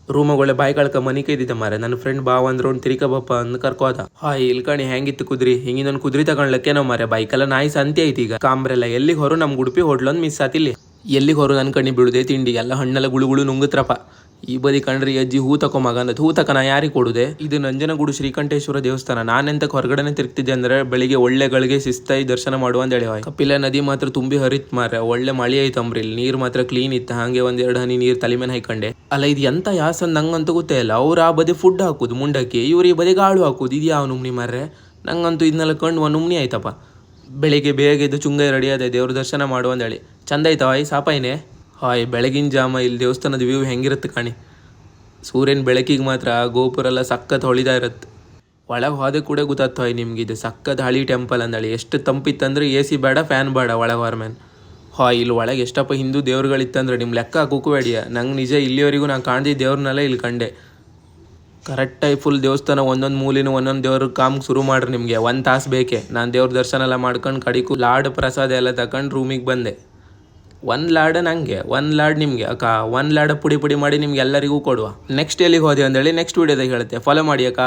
ರೂಮಗಳೇ ಬಾಯಿ ಕಳ್ಕ ಮನಿ ಕೈದಿದ್ದೆ ಮಾರೆ. ನನ್ನ ಫ್ರೆಂಡ್ ಬಾವ ಅಂದ್ರು ಒಂದು ತಿರಿಕ ಬಪ್ಪ ಅಂದ್ ಕರ್ಕೋದ. ಹಾಯ್ ಇಲ್ಕಣಿ ಹೆಂಗಿತ್ತು ಕುದ್ರಿ, ಹಿಂಗಿನೊಂದು ಕುದ್ರಿ ತಗೊಳ್ಲಕ್ಕೇನೋ ಮಾರೆ. ಬೈಕೆಲ್ಲ ನಾಯಿ ಸಂತೆ ಐತಿ ಈಗ. ಕಾಮ್ರೆಲ್ಲ ಎಲ್ಲಿಗೆ ಹೊರು ನಮ್ ಉಡುಪಿ ಹೋಟ್ಲೊಂದು ಮಿಸ್ ಆತಿಲ್ಲಿ. ಎಲ್ಲಿಗೆ ಹೊರು ನನ್ನ ಕಣ್ಣಿ ಬೀಳುದೆ ತಿಂಡಿ ಎಲ್ಲ ಹಣ್ಣೆಲ್ಲ ಗುಳುಗುಳು ನುಂಗುತ್ರಪ್ಪ. ಈ ಬದಿ ಕಂಡ್ರಿ ಅಜ್ಜಿ ಹೂ ತಕೊ ಮಗಂದ ಹೂ ತಕ ನಾ ಯಾರಿಗೆ ಕೊಡುದೆ. ಇದು ನಂಜನಗೂಡು ಶ್ರೀಕಂಠೇಶ್ವರ ದೇವಸ್ಥಾನ. ನಾನೆಂತಕ್ಕೆ ಹೊರಗಡೆನೆ ತಿರ್ಗ್ತಿದ್ದೆ ಅಂದ್ರೆ ಬೆಳಿಗ್ಗೆ ಒಳ್ಳೆಗಳಿಗೆ ಶಿಸ್ತಾಗಿ ದರ್ಶನ ಮಾಡುವ ಅಂತ ಹೇಳಿ. ಕಪಿಲ ನದಿ ಮಾತ್ರ ತುಂಬಿ ಹರಿತ್ ಮಾರ. ಒಳ್ಳೆ ಮಳೆ ಐತಂಬ್ರಿ ಇಲ್ಲಿ. ನೀರು ಮಾತ್ರ ಕ್ಲೀನ್ ಇತ್ತು. ಹಾಗೆ ಒಂದೆರಡು ಹನಿ ನೀರು ತಲೆ ಮೇಲೆ ಹಾಕೊಂಡೆ. ಅಲ್ಲ ಇದು ಎಂತ ಯಾಸನ್ ನಂಗಂತ ಗೊತ್ತೇ ಇಲ್ಲ. ಅವ್ರು ಆ ಬದಿ ಫುಡ್ ಹಾಕುದು ಮುಂಡಕ್ಕೆ, ಇವ್ರು ಈ ಬದಿ ಗಾಳು ಹಾಕುದು. ಇದು ಯಾವ ನುಮ್ನಿ ಮಾರ್ರೆ. ನಂಗಂತೂ ಇದನ್ನೆಲ್ಲ ಕಂಡು ಒಂದು ನುಮ್ನಿ ಆಯ್ತಪ್ಪ. ಬೆಳಿಗ್ಗೆ ಬೇಗ ಇದ್ದು ಚುಂಗೈ ರೆಡಿ ಆದೆ ದೇವ್ರ ದರ್ಶನ ಮಾಡುವ ಅಂದೇಳಿ. ಚಂದ ಆಯ್ತವ ಈ ಸಾಪಾಯಿನೇ. ಹಾಯ್ ಬೆಳಗಿನ ಜಾಮ ಇಲ್ಲಿ ದೇವಸ್ಥಾನದ ವ್ಯೂ ಹೆಂಗಿರುತ್ತೆ ಕಾಣಿ. ಸೂರ್ಯನ ಬೆಳಕಿಗೆ ಮಾತ್ರ ಗೋಪುರ ಎಲ್ಲ ಸಖತ್ ಹೊಳಿತಾ ಇರುತ್ತೆ. ಒಳಗೆ ಹೋದೆ ಕೂಡ ಗೊತ್ತಾಗ್ತಾಯಿ ನಿಮ್ಗೆ. ಇದು ಸಖತ್ ಹಳಿ ಟೆಂಪಲ್ ಅಂದೇಳಿ. ಎಷ್ಟು ತಂಪಿತ್ತಂದ್ರೆ AC ಬೇಡ ಫ್ಯಾನ್ ಬೇಡ ಒಳಗೆ ಹೊರಮೇನ್. ಇಲ್ಲಿ ಒಳಗೆ ಎಷ್ಟಪ್ಪ ಹಿಂದೂ ದೇವ್ರುಗಳಿತ್ತಂದ್ರೆ ನಿಮ್ಮ ಲೆಕ್ಕ ಹಾಕೋಬೇಡಿಯ. ನಂಗೆ ನಿಜ ಇಲ್ಲಿವರೆಗೂ ನಾನು ಕಾಣ್ದಿದ್ದ ದೇವ್ರನ್ನೆಲ್ಲ ಇಲ್ಲಿ ಕಂಡೆ. ಕರೆಕ್ಟಾಗಿ ಫುಲ್ ದೇವಸ್ಥಾನ ಒಂದೊಂದು ಮೂಲಿನ ಒಂದೊಂದು ದೇವ್ರ ಕಾಮ್ ಶುರು ಮಾಡ್ರಿ. ನಿಮಗೆ 1 ತಾಸು ಬೇಕೆ. ನಾನು ದೇವ್ರ ದರ್ಶನ ಎಲ್ಲ ಮಾಡ್ಕೊಂಡು ಕಡಿಕು ಲಾಡ್ ಪ್ರಸಾದ ಎಲ್ಲ ತಗೊಂಡು ರೂಮಿಗೆ ಬಂದೆ. 1 ಲಾಡ್ ನಂಗೆ 1 ಲಾಡ್ ನಿಮಗೆ ಅಕ್ಕ. 1 ಲಾಡ್ ಪುಡಿ ಮಾಡಿ ನಿಮ್ಗೆ ಎಲ್ಲರಿಗೂ ಕೊಡುವ. ನೆಕ್ಸ್ಟ್ ಎಲ್ಲಿಗೆ ಹೋದೆ ಅಂದೇಳಿ ನೆಕ್ಸ್ಟ್ ವೀಡಿಯೋದಾಗ ಹೇಳುತ್ತೆ. ಫಾಲೋ ಮಾಡಿ ಅಕ್ಕ.